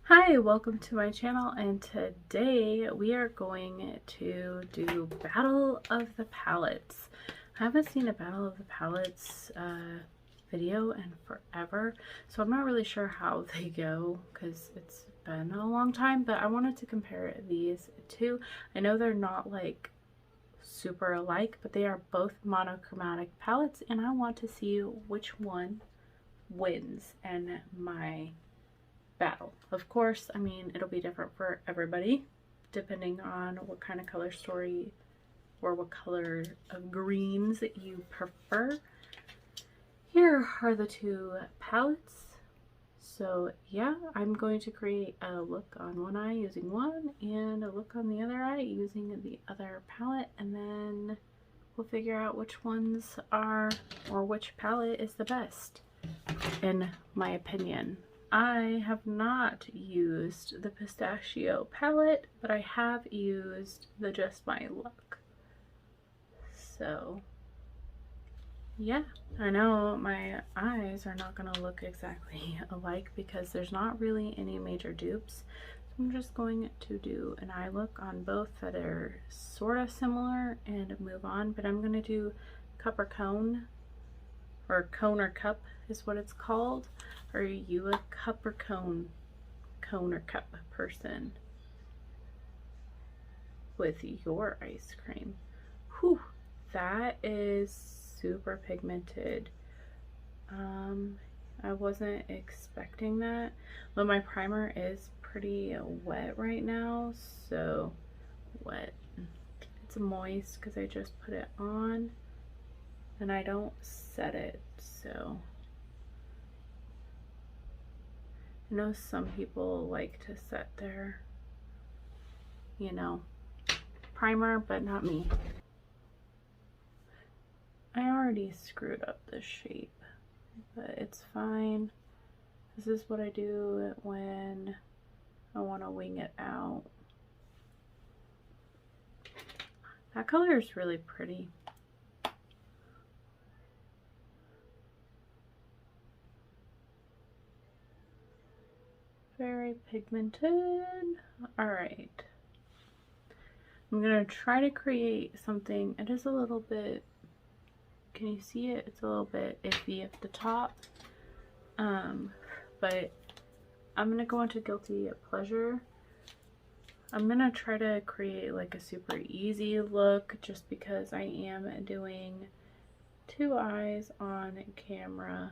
Hi, welcome to my channel, and today we are going to do Battle of the Palettes. I haven't seen a Battle of the Palettes video in forever, so I'm not really sure how they go because it's been a long time, but I wanted to compare these two. I know they're not like super alike, but they are both monochromatic palettes, and I want to see which one wins in my battle. Of course, I mean, it'll be different for everybody depending on what kind of color story or what color of greens that you prefer. Here are the two palettes. So yeah, I'm going to create a look on one eye using one and a look on the other eye using the other palette, and then we'll figure out which ones are, or which palette is the best in my opinion. I have not used the Pistachio palette, but I have used the Just My Luck. So yeah, I know my eyes are not going to look exactly alike because there's not really any major dupes. So I'm just going to do an eye look on both that are sort of similar and move on, but I'm going to do cup or cone, or cone or cup is what it's called. Are you a cup or cone or cup person with your ice cream? Whew, that is super pigmented. I wasn't expecting that, but my primer is pretty wet right now, so wet. It's moist because I just put it on and I don't set it, so I know some people like to set their, you know, primer, but not me. I already screwed up the shape, but it's fine. This is what I do when I want to wing it out. That color is really pretty. Very pigmented. All right. I'm gonna try to create something. It is a little bit, can you see it? It's a little bit iffy at the top. But I'm gonna go into Guilty Pleasure. I'm gonna try to create like a super easy look just because I am doing two eyes on camera.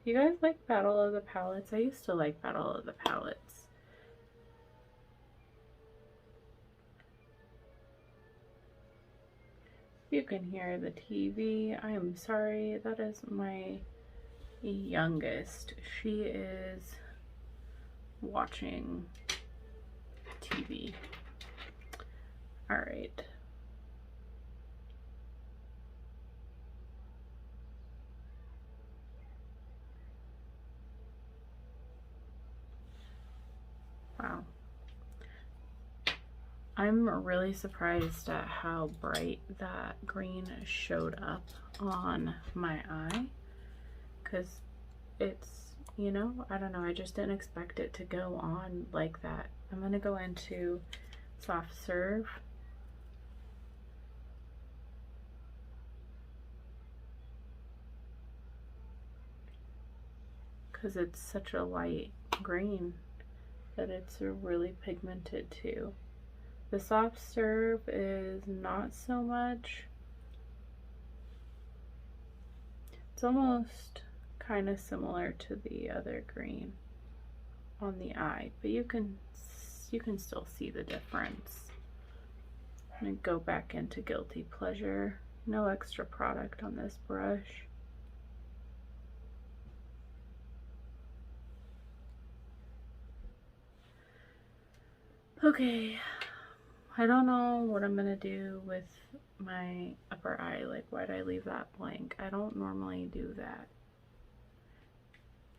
You guys like Battle of the Palettes? I used to like Battle of the Palettes. You can hear the TV. I am sorry, that is my youngest. She is watching TV. All right. Wow. I'm really surprised at how bright that green showed up on my eye, because it's, you know, I don't know, I just didn't expect it to go on like that. I'm gonna go into Soft Serve. Because it's such a light green that it's really pigmented too. The Soft Serve is not so much. It's almost kind of similar to the other green on the eye, but you can still see the difference. I'm gonna go back into Guilty Pleasure. No extra product on this brush. Okay, I don't know what I'm gonna do with my upper eye. Like, why'd I leave that blank? I don't normally do that.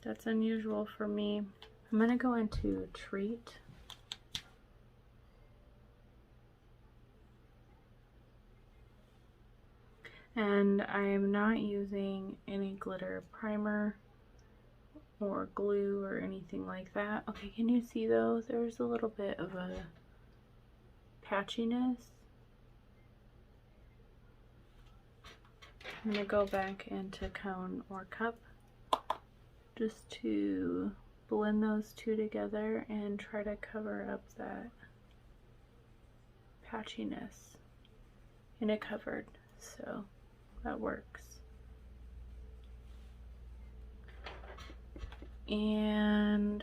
That's unusual for me. I'm gonna go into Treat. And I am not using any glitter primer or glue or anything like that. Okay, can you see though? There's a little bit of a patchiness. I'm going to go back into cone or cup just to blend those two together and try to cover up that patchiness. And it covered, so that works. And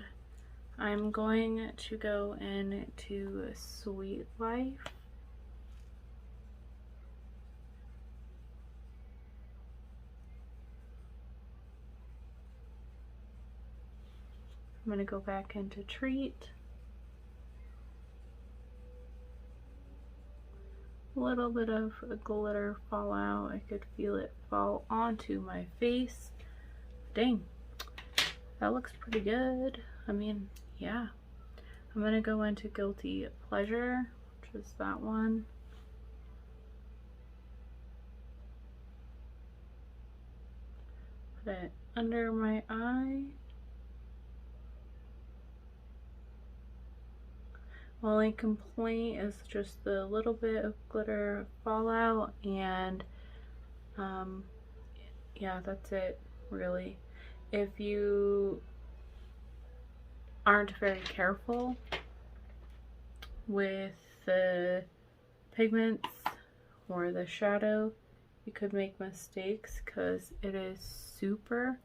I'm going to go into Sweet Life. I'm going to go back into Treat. A little bit of glitter fall out. I could feel it fall onto my face. Dang, that looks pretty good. I mean, yeah. I'm going to go into Guilty Pleasure, which is that one. Put it under my eye. My only complaint is just the little bit of glitter fallout, and yeah, that's it really. If you aren't very careful with the pigments or the shadow, you could make mistakes because it is super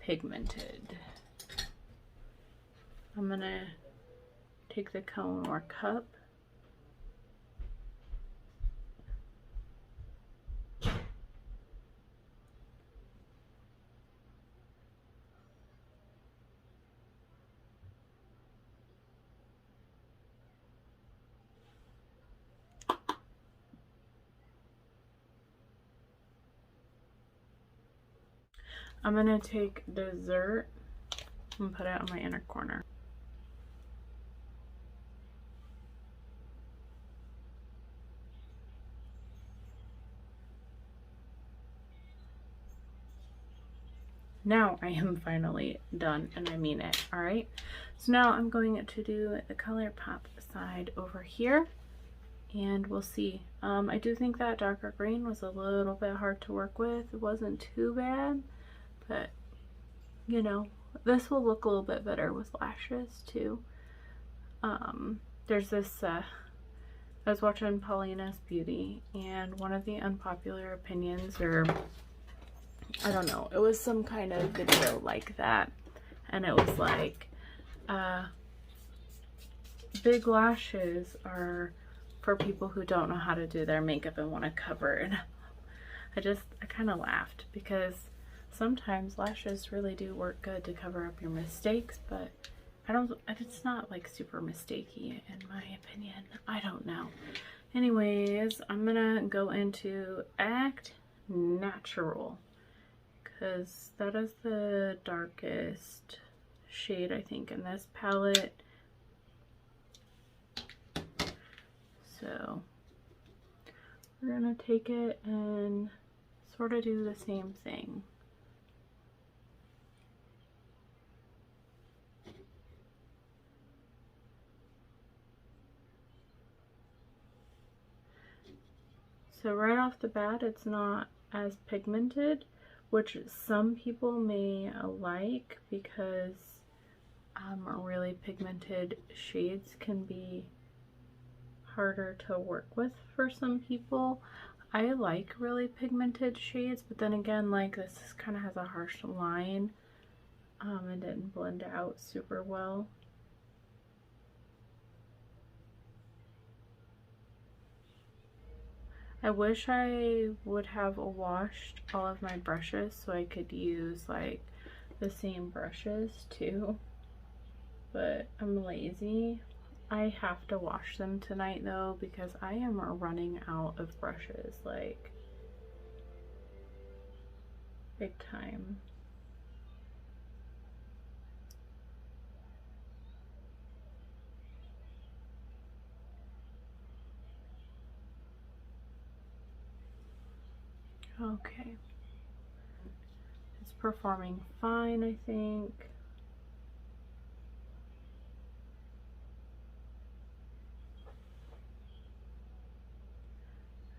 pigmented. I'm gonna take the cone or cup. I'm gonna take Dessert and put it on my inner corner. Now I am finally done, and I mean it. All right, so now I'm going to do the Colourpop side over here, and we'll see. I do think that darker green was a little bit hard to work with. It wasn't too bad, but you know, this will look a little bit better with lashes too. There's this I was watching Paulina's Beauty, and one of the unpopular opinions, or I don't know, it was some kind of video like that, and it was like, big lashes are for people who don't know how to do their makeup and want to cover. And I kind of laughed, because sometimes lashes really do work good to cover up your mistakes, but it's not like super mistakey in my opinion. I don't know. Anyways, I'm gonna go into Act Natural, because that is the darkest shade I think in this palette. So we're gonna take it and sort of do the same thing. So right off the bat, it's not as pigmented, which some people may like, because really pigmented shades can be harder to work with for some people. I like really pigmented shades, but then again, like, this kind of has a harsh line and didn't blend out super well. I wish I would have washed all of my brushes so I could use like the same brushes too, but I'm lazy. I have to wash them tonight though, because I am running out of brushes, like big time. Okay, it's performing fine, I think.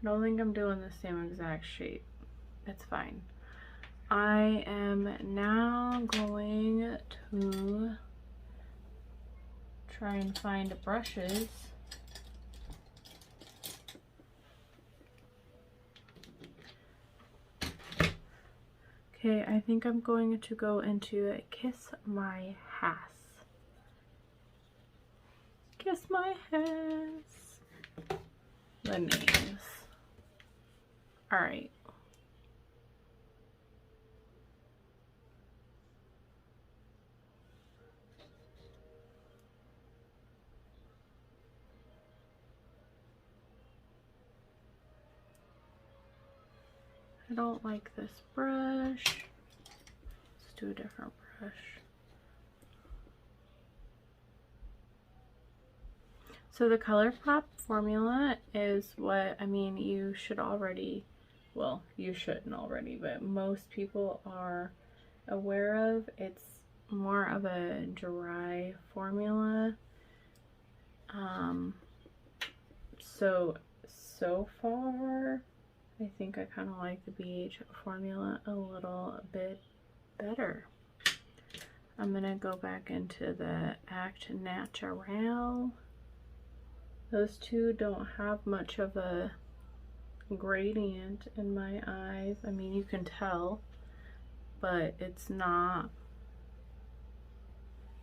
I don't think I'm doing the same exact shape. It's fine. I am now going to try and find brushes. Okay, I think I'm going to go into Kiss My Ass. Kiss My Ass. The names. Alright. I don't like this brush. Let's do a different brush. So the Colourpop formula is what, I mean, you should already, well, you shouldn't already, but most people are aware of. It's more of a dry formula. So far, I think I kind of like the BH formula a little bit better. I'm gonna go back into the Act Natural. Those two don't have much of a gradient in my eyes. I mean, you can tell, but it's not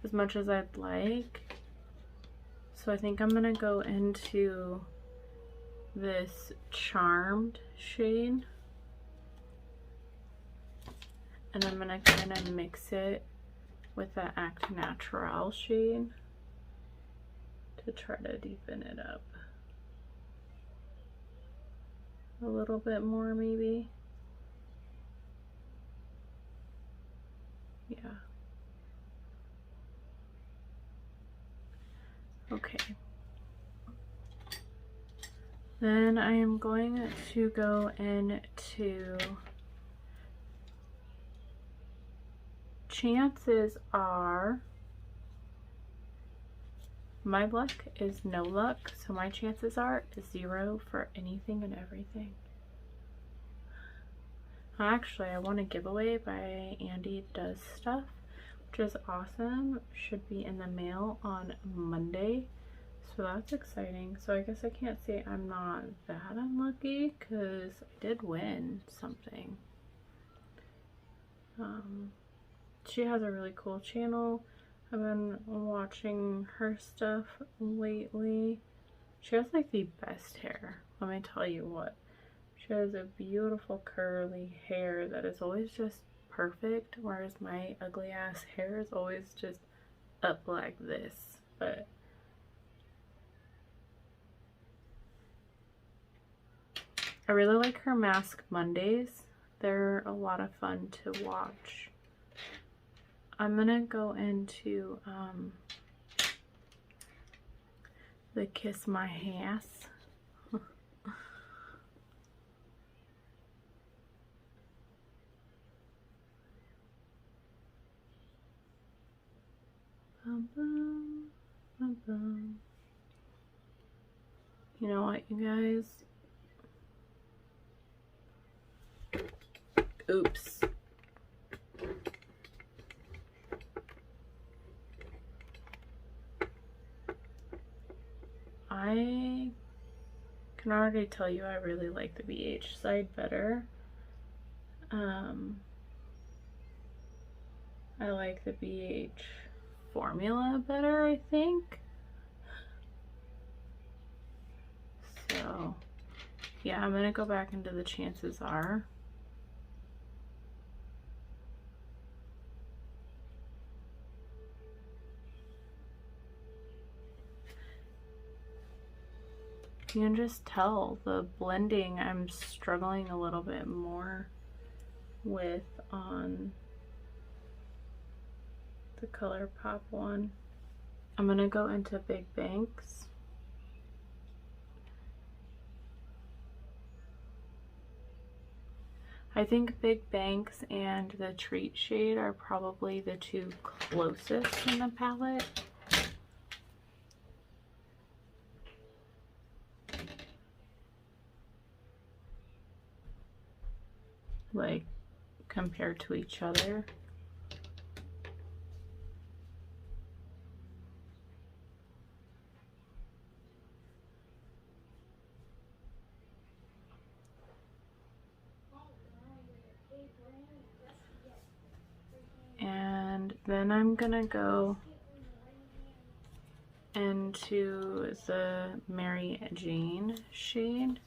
as much as I'd like. So I think I'm gonna go into this Charmed shade, and I'm gonna kind of mix it with the Act Natural shade to try to deepen it up a little bit more, maybe. Yeah. Okay. Then I am going to go into Chances Are. My luck is no luck, so my chances are 0 for anything and everything. Actually, I won a giveaway by Andy Does Stuff, which is awesome. Should be in the mail on Monday. So that's exciting. So I guess I can't say I'm not that unlucky because I did win something. She has a really cool channel. I've been watching her stuff lately. She has like the best hair. Let me tell you what. She has a beautiful curly hair that is always just perfect, whereas my ugly ass hair is always just up like this. But I really like her Mask Mondays. They're a lot of fun to watch. I'm gonna go into the Kiss My Ass. You know what, you guys? Oops. I can already tell you I really like the BH side better. I like the BH formula better, I think. So, yeah, I'm gonna go back into the Chances Are. You can just tell the blending I'm struggling a little bit more with on the Colourpop one. I'm gonna go into Big Banks. I think Big Banks and the Treat shade are probably the two closest in the palette. Like, compared to each other. And then I'm gonna go into the Mary Jane shade.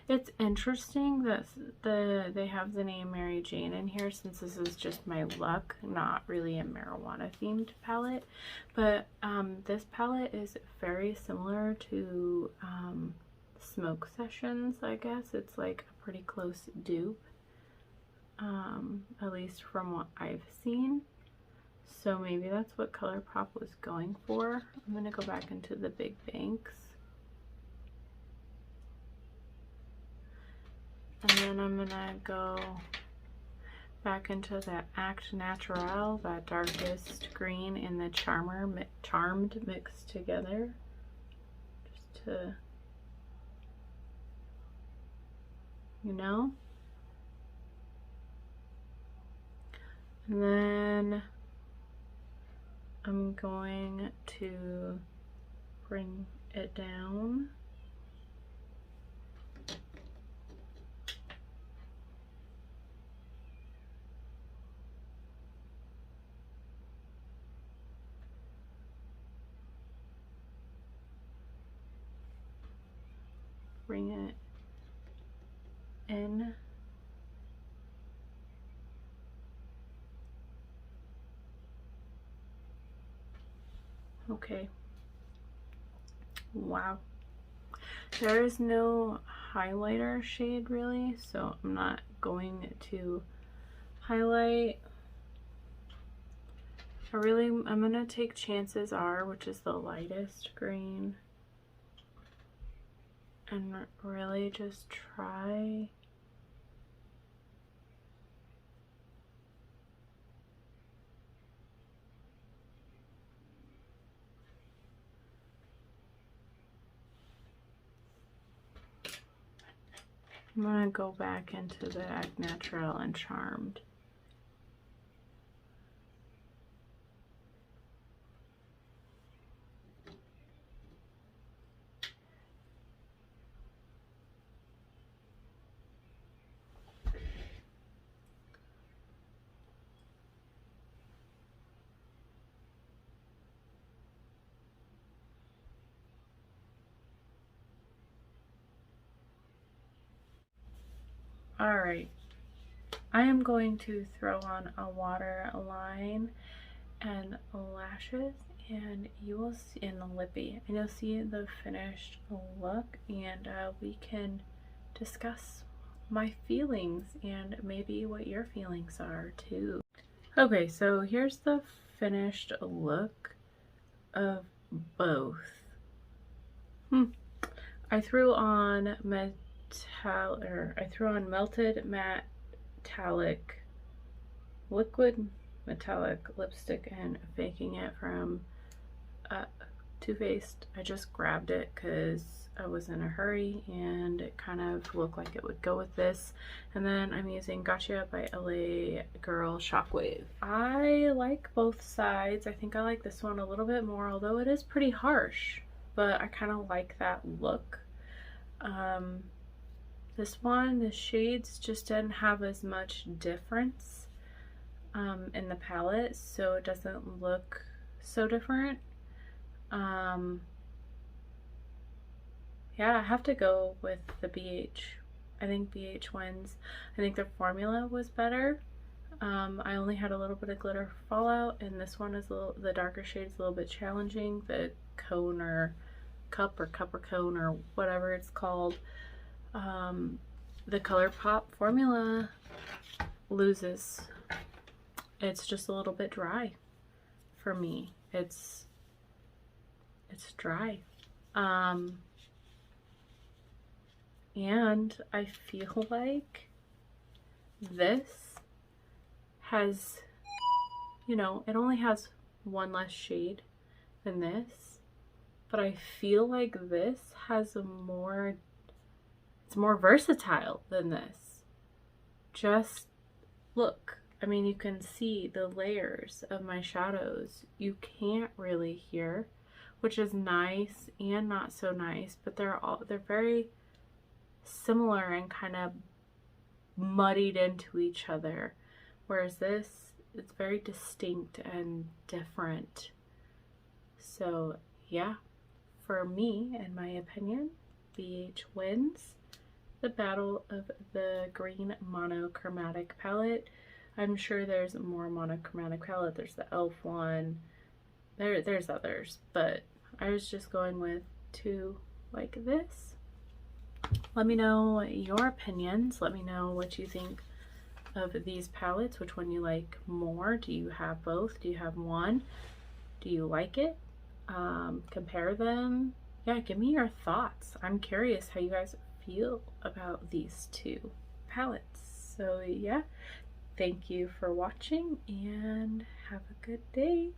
It's interesting that they have the name Mary Jane in here, since this is just My Luck, not really a marijuana themed palette. But this palette is very similar to Smoke Sessions, I guess. It's like a pretty close dupe, at least from what I've seen. So maybe that's what Colourpop was going for. I'm gonna go back into the Big Banks. And then I'm gonna go back into that Act Natural, that darkest green and the Charmed mixed together. Just to, you know? And then I'm going to bring it down. Bring it in. Okay. Wow. There is no highlighter shade really, so I'm not going to highlight. I'm gonna take Chances Are, which is the lightest green, and really just try I'm gonna go back into the Act Natural and Charmed. Alright, I am going to throw on a waterline and lashes, and you will see in the lippy, and you'll see the finished look, and we can discuss my feelings and maybe what your feelings are too. Okay, so here's the finished look of both. I threw on melted metallic liquid metallic lipstick and Faking It from Too Faced. I just grabbed it because I was in a hurry and it kind of looked like it would go with this. And then I'm using Gotcha by LA Girl Shockwave. I like both sides. I think I like this one a little bit more, although it is pretty harsh, but I kind of like that look. This one, the shades just didn't have as much difference in the palette, so it doesn't look so different. Yeah, I have to go with the BH. I think BH wins. I think the formula was better. I only had a little bit of glitter fallout, and this one is the darker shade's a little bit challenging. The cone or cup or cone or whatever it's called. The Colourpop formula loses. It's just a little bit dry for me. It's dry. And I feel like this has, you know, it only has one less shade than this, but I feel like this has a more, it's more versatile than this. Just look, I mean, you can see the layers of my shadows. You can't really here, which is nice and not so nice, but they're very similar and kind of muddied into each other. Whereas this, it's very distinct and different. So yeah, for me, in my opinion, BH wins the battle of the green monochromatic palette. I'm sure there's more monochromatic palette. There's the elf one. There's others, but I was just going with two like this. Let me know your opinions. Let me know what you think of these palettes, which one you like more. Do you have both? Do you have one? Do you like it? Compare them. Yeah, give me your thoughts. I'm curious how you guys feel about these two palettes. So yeah, thank you for watching and have a good day.